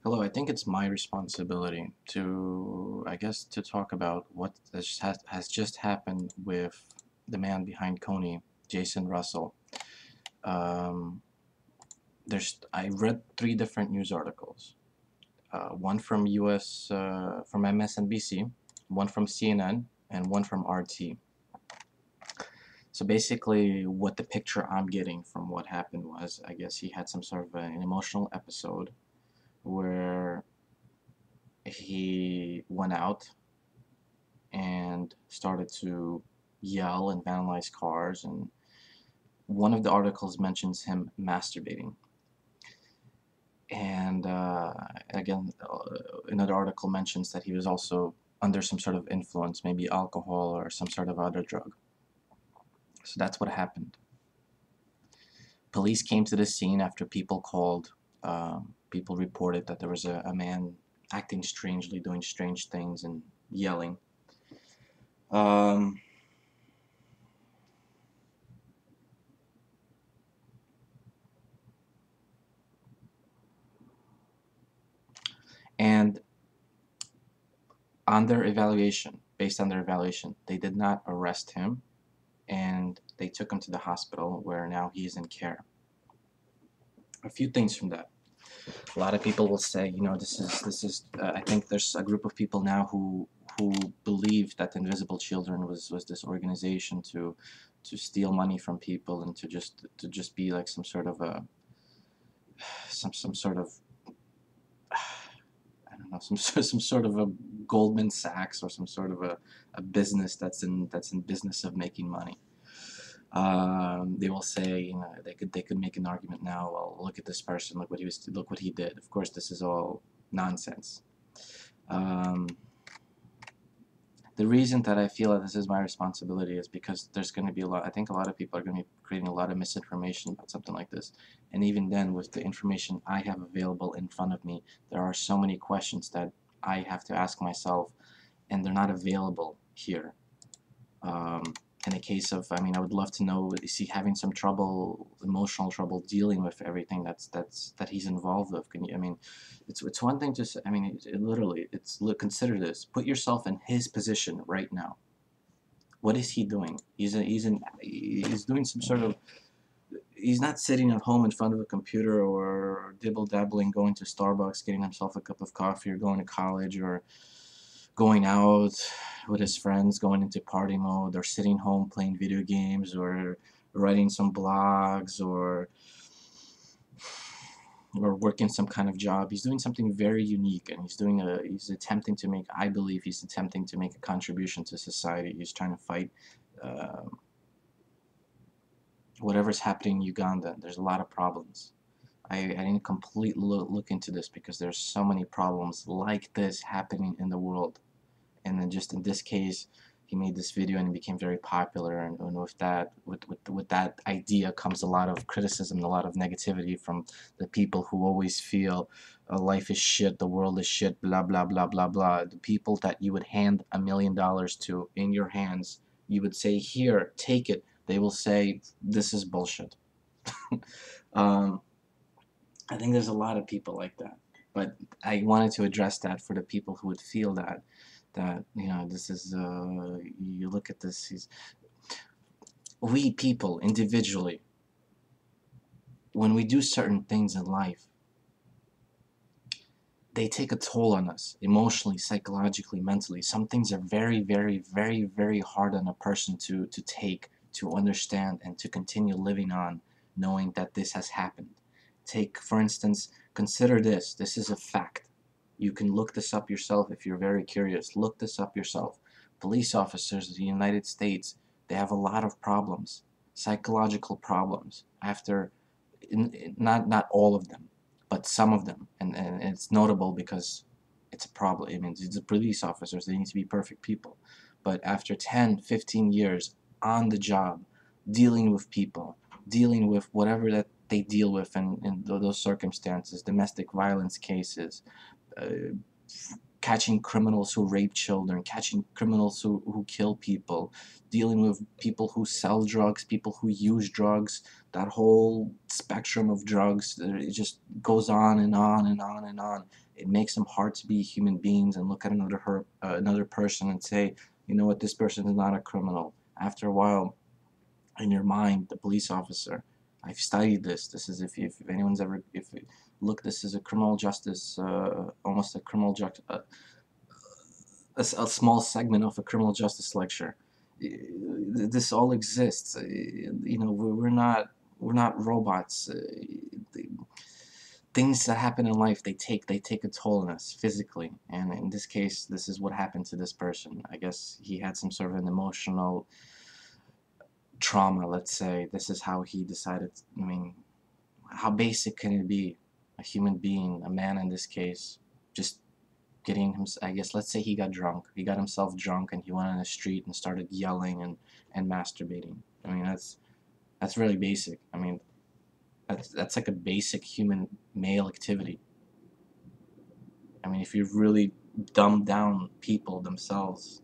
Hello, I think it's my responsibility to, I guess, to talk about what has just happened with the man behind Kony, Jason Russell. Um, I read three different news articles. One from from MSNBC, one from CNN, and one from RT. So basically, what the picture I'm getting from what happened was, I guess he had some sort of an emotional episode where he went out and started to yell and vandalize cars. And one of the articles mentions him masturbating. And again, another article mentions that he was also under some sort of influence, maybe alcohol or some sort of other drug. So that's what happened. Police came to the scene after people called. People reported that there was a man acting strangely, doing strange things and yelling. Um, and based on their evaluation, they did not arrest him, and they took him to the hospital where now he's in care. A few things from that. A lot of people will say, this is. I think there's a group of people now who believe that Invisible Children was this organization to steal money from people and to just be like some sort of a some sort of I don't know, some sort of a Goldman Sachs or some sort of a business that's in business of making money. They will say, they could make an argument now. Well, look at this person. Look what he did. Of course, this is all nonsense. Um, the reason that I feel that this is my responsibility is because there's going to be a lot. I think a lot of people are going to be creating a lot of misinformation about something like this. And even then, with the information I have available in front of me, there are so many questions that I have to ask myself, and they're not available here. Um, in the case of, I mean, I would love to know, is he having some trouble, emotional trouble, dealing with everything that he's involved with? I mean, it's one thing to say, I mean, literally, look, consider this. Put yourself in his position right now. What is he doing? He's doing some sort of, he's not sitting at home in front of a computer or dibble dabbling, going to Starbucks, getting himself a cup of coffee, or going to college, or going out with his friends, going into party mode, or sitting home playing video games, or writing some blogs, or working some kind of job. He's doing something very unique, and I believe he's attempting to make a contribution to society. He's trying to fight uh, whatever's happening in Uganda. There's a lot of problems. I didn't completely look into this because there's so many problems like this happening in the world. And then just in this case, he made this video and it became very popular, and with that idea comes a lot of criticism, a lot of negativity from the people who always feel life is shit, the world is shit, blah blah blah blah blah. The people that you would hand $1 million to in your hands, you would say, here, take it, they will say this is bullshit. um, I think there's a lot of people like that, but I wanted to address that for the people who would feel that this is you look at this. We people individually, when we do certain things in life, they take a toll on us emotionally, psychologically, mentally. Some things are very, very, very, very hard on a person to take, to understand, and to continue living on, knowing that this has happened. Take, for instance, consider this. This is a fact. You can look this up yourself if you're very curious. Look this up yourself. Police officers in the United States, they have a lot of problems, psychological problems, after, not all of them, but some of them. And it's notable because it's a problem. I mean, it's the police officers, they need to be perfect people. But after 10, 15 years on the job, dealing with people, dealing with whatever that they deal with in those circumstances, domestic violence cases, uh, catching criminals who rape children, catching criminals who kill people, dealing with people who sell drugs, people who use drugs, that whole spectrum of drugs. It just goes on and on and on and on. It makes them hard to be human beings and look at another person and say, you know what, this person is not a criminal. After a while, in your mind, the police officer, I've studied this. This is if anyone's ever look, this is a criminal justice, almost a criminal justice, a small segment of a criminal justice lecture. This all exists. You know, we're not robots. Things that happen in life, they take a toll on us physically, and in this case, this is what happened to this person. I guess he had some sort of an emotional trauma, let's say. This is how he decided. I mean, how basic can it be? A human being, a man in this case, just getting him, I guess, let's say he got drunk. He got himself drunk and he went on the street and started yelling and masturbating. I mean, that's really basic. I mean, that's like a basic human male activity. I mean, if you really dumb down people themselves,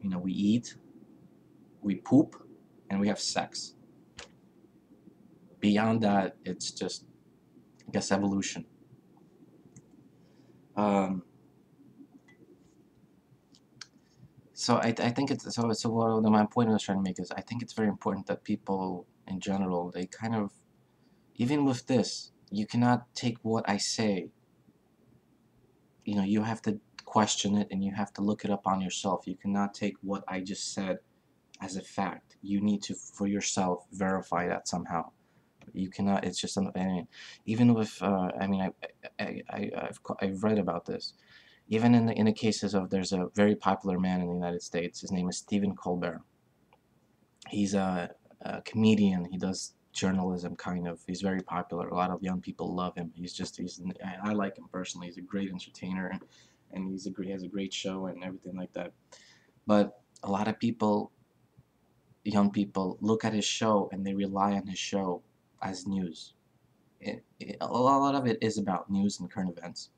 you know, we eat, we poop, and we have sex. Beyond that, it's just, I guess, evolution. So I think it's so what my point I was trying to make is, I think it's very important that people in general, they kind of, even with this, you cannot take what I say, you know, you have to question it and you have to look it up on yourself. You cannot take what I just said as a fact. You need to, for yourself, verify that somehow. You cannot, it's just, I mean, even with, I mean, I've read about this. Even in the cases of, there's a very popular man in the United States, his name is Stephen Colbert. He's a comedian, he does journalism, kind of. He's very popular, a lot of young people love him. I like him personally. He's a great entertainer, and he has a great show and everything like that. But a lot of people, young people, look at his show and they rely on his show as news. A lot of it is about news and current events,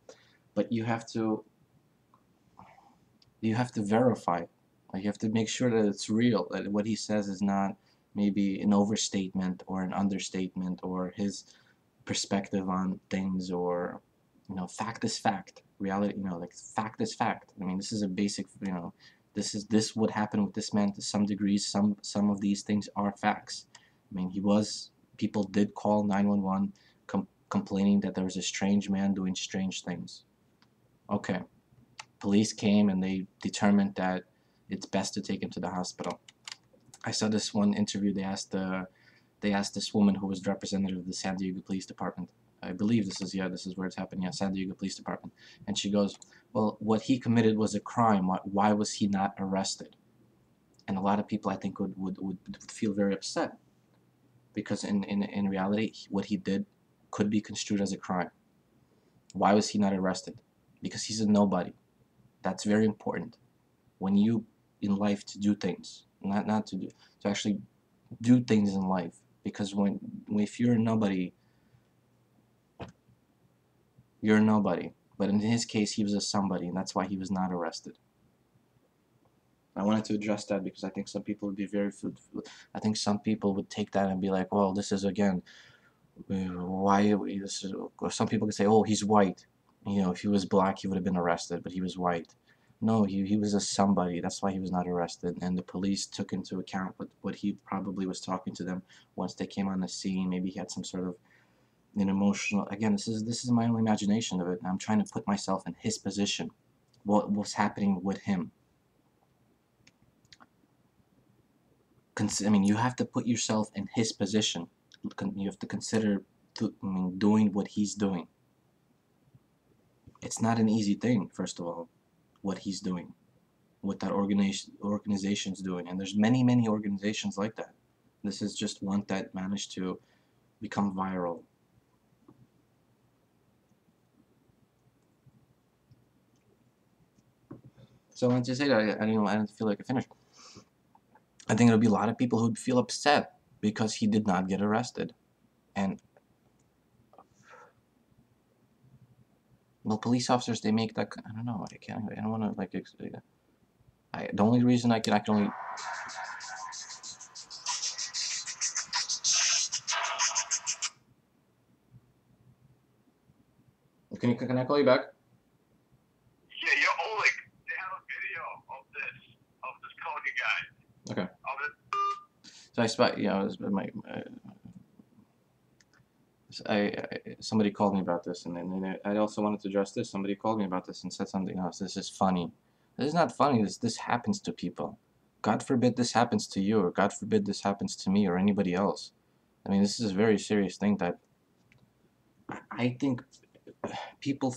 but you have to verify. Like, you have to make sure that it's real, that what he says is not maybe an overstatement or an understatement, or his perspective on things, or, you know, fact is fact, reality, you know, like, fact is fact. I mean, this is a basic, you know, this would happen with this man to some degrees. Some of these things are facts. I mean, people did call 911 complaining that there was a strange man doing strange things. Okay, police came and they determined that it's best to take him to the hospital. I saw this one interview. They asked this woman who was the representative of the San Diego Police Department. I believe this is where it's happened. Yeah, San Diego Police Department. And she goes, well, what he committed was a crime. Why was he not arrested? And a lot of people, I think, would feel very upset, because in reality, what he did could be construed as a crime. Why was he not arrested? Because he's a nobody. That's very important. When you in life, to do things, not to do, to actually do things in life. Because if you're a nobody, you're a nobody. But in his case, he was a somebody, and that's why he was not arrested. I wanted to address that because I think some people would be I think some people would take that and be like, well, this is, again, why this is, or some people could say, oh, he's white. You know, if he was black, he would have been arrested, but he was white. No, he was a somebody. That's why he was not arrested. And the police took into account what he probably was talking to them once they came on the scene. Maybe he had some sort of an emotional. Again, this is my own imagination of it. And I'm trying to put myself in his position. What was happening with him? I mean, you have to put yourself in his position. You have to consider doing what he's doing. It's not an easy thing, first of all, what he's doing, what that organization's doing. And there's many organizations like that. This is just one that managed to become viral. So I wanted to say that I didn't feel like I finished. I think there'll be a lot of people who'd feel upset because he did not get arrested. And Well, police officers, they make that. I don't know. I can't. I don't want to like. The only reason I can only. Can I call you back? Yeah, you're Oleg. They have a video of this Kony guy. Okay. Of it. So I spot. Somebody called me about this, and then I also wanted to address this. Somebody called me about this and said something else. This is funny. This is not funny. This happens to people. God forbid this happens to you, or God forbid this happens to me or anybody else. I mean, this is a very serious thing that I think people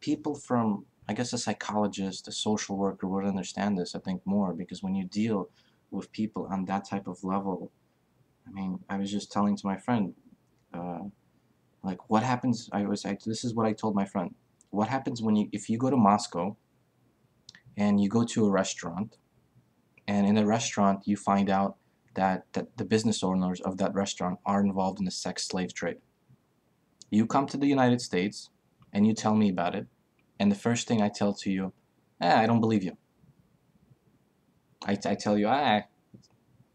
people from, I guess, a psychologist, a social worker would understand this, I think, more, because when you deal with people on that type of level, I mean, I was just telling to my friend, uh, like, what happens? This is what I told my friend. What happens if you go to Moscow and you go to a restaurant, and in a restaurant you find out that the business owners of that restaurant are involved in the sex slave trade. You come to the United States and you tell me about it, and the first thing I tell to you, I don't believe you. I tell you,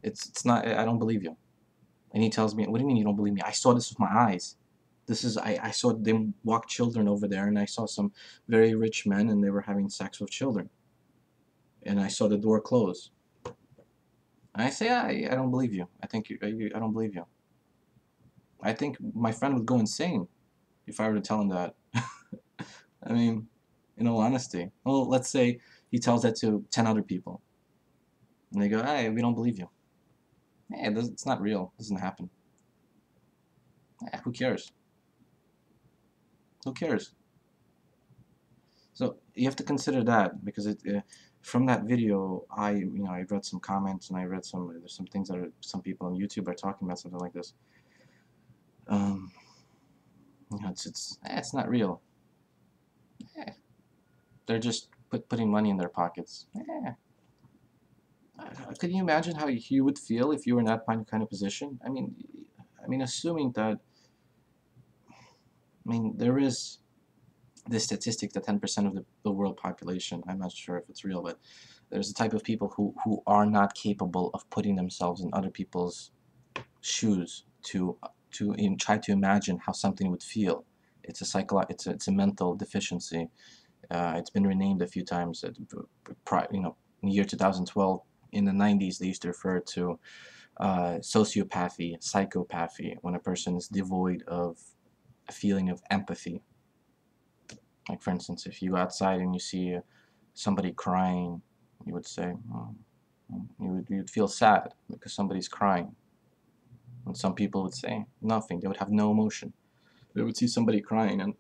it's not, I don't believe you. And he tells me, what do you mean you don't believe me? I saw this with my eyes. I saw them walk children over there, and I saw some very rich men, and they were having sex with children. And I saw the door close. And I say, I don't believe you. I don't believe you. I think my friend would go insane if I were to tell him that. I mean, in all honesty. Well, let's say he tells that to 10 other people. And they go, hey, we don't believe you. Hey, it's not real. It doesn't happen. Who cares? Who cares? So you have to consider that, because from that video, I read some comments, and I read there's some things that some people on YouTube are talking about something like this. Um, it's not real. They're just putting money in their pockets. Can you imagine how you would feel if you were in that kind of position? Assuming that, there is this statistic that 10% of the world population, I'm not sure if it's real, but there's a type of people who are not capable of putting themselves in other people's shoes to try to imagine how something would feel. It's a mental deficiency. It's been renamed a few times. In the year 2012, in the 90s, they used to refer to sociopathy, psychopathy, when a person is devoid of a feeling of empathy. Like, for instance, if you go outside and you see somebody crying, you would say, oh, you'd feel sad because somebody's crying. And some people would say nothing. They would have no emotion. They would see somebody crying, and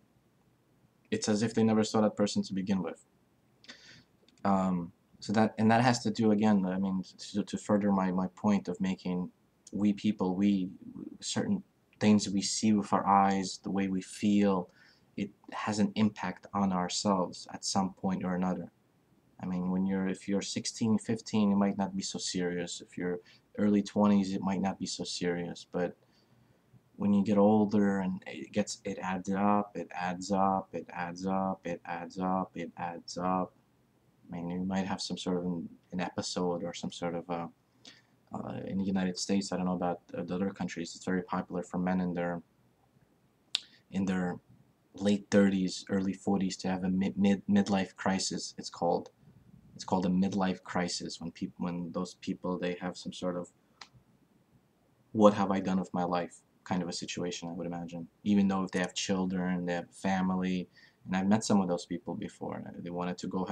it's as if they never saw that person to begin with. That has to do, again, to further my point of making we certain things we see with our eyes, the way we feel, it has an impact on ourselves at some point or another. If you're 16, 15, it might not be so serious. If you're early 20s, it might not be so serious. But when you get older, and it adds up, it adds up, it adds up, it adds up, it adds up. You might have some sort of an episode, or some sort of in the United States, I don't know about the other countries, it's very popular for men in their late 30s, early 40s, to have a midlife crisis. It's called a midlife crisis, when those people, they have some sort of, what have I done with my life kind of a situation, I would imagine. Even though if they have children, they have family, and I've met some of those people before. They wanted to go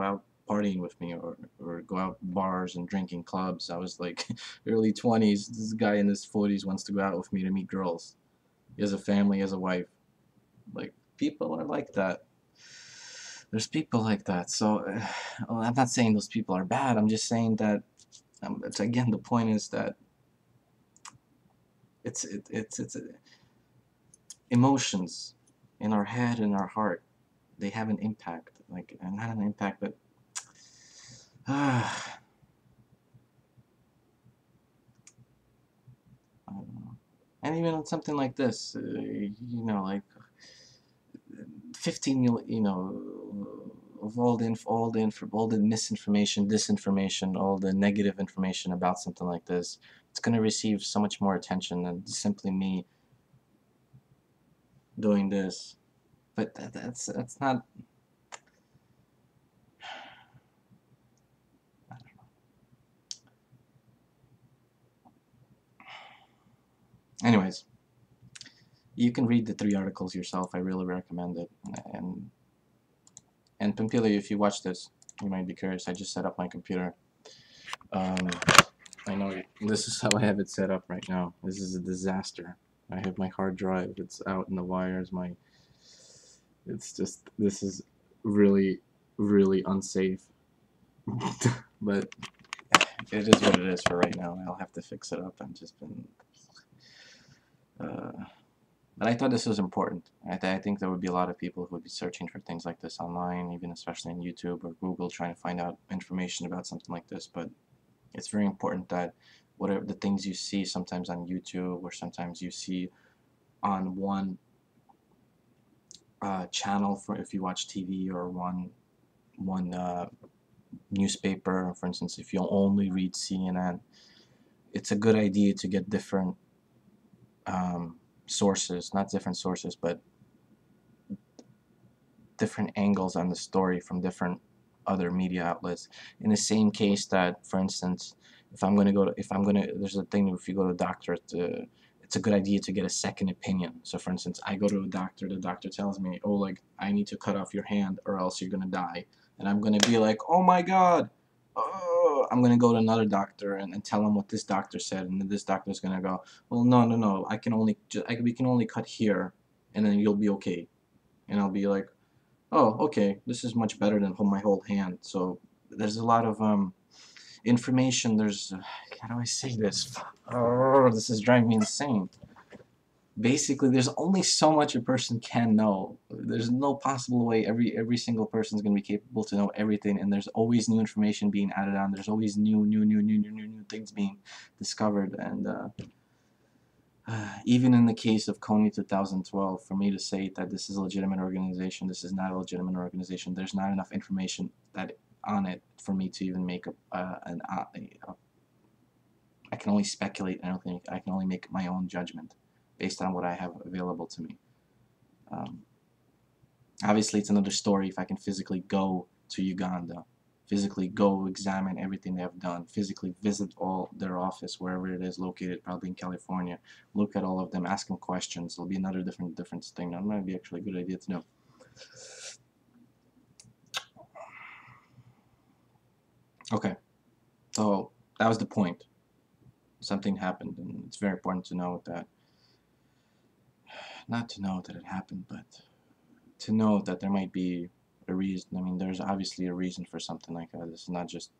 out partying with me, or go out bars and drinking clubs. I was like early 20s. This guy in his 40s wants to go out with me to meet girls. He has a family, he has a wife. Like, people are like that. There's people like that. So well, I'm not saying those people are bad. I'm just saying that, again, the point is that it's emotions in our head and our heart. They have an impact, like, not an impact, but I don't know. And even on something like this, like, 15, of all the misinformation, disinformation, all the negative information about something like this, it's going to receive so much more attention than simply me doing this. But that's not. Anyways, you can read the 3 articles yourself. I really recommend it. And Pampilio, if you watch this, you might be curious. I just set up my computer. I know this is how I have it set up right now. This is a disaster. I have my hard drive. It's out in the wires. It's just, this is really, really unsafe. But it is what it is for right now. I'll have to fix it up. I've just been. But I thought this was important. I think there would be a lot of people who would be searching for things like this online, even especially on YouTube or Google, trying to find out information about something like this. But it's very important that whatever the things you see sometimes on YouTube or sometimes you see on one channel, for if you watch TV, or one newspaper, for instance, if you only read CNN, it's a good idea to get different sources, not different sources, but different angles on the story from different other media outlets. In the same case that, for instance, if I'm gonna there's a thing, if you go to a doctor, it's a good idea to get a second opinion. So for instance, I go to a doctor, the doctor tells me, oh, like, I need to cut off your hand or else you're gonna die. And I'm gonna be like, oh my god, oh, I'm gonna go to another doctor and tell him what this doctor said, and then this doctor's gonna go, well, no, we can only cut here, and then you'll be okay. And I'll be like, oh, okay, this is much better than my whole hand. So there's a lot of information. There's how do I say this? Oh, this is driving me insane. Basically, there's only so much a person can know. There's no possible way every single person is going to be capable to know everything, and there's always new information being added on. There's always new things being discovered, and even in the case of Kony 2012, for me to say that this is a legitimate organization, this is not a legitimate organization, there's not enough information that on it for me to even make I can only speculate. I don't think I can only make my own judgment based on what I have available to me. Obviously, it's another story if I can physically go to Uganda, physically go examine everything they have done, physically visit all their office, wherever it is located, probably in California, look at all of them, ask them questions. It'll be another different thing. That might be actually a good idea to know. Okay, so that was the point. Something happened, and it's very important to know that, not to know that it happened, but to know that there might be a reason. I mean, there's obviously a reason for something like that. It's not just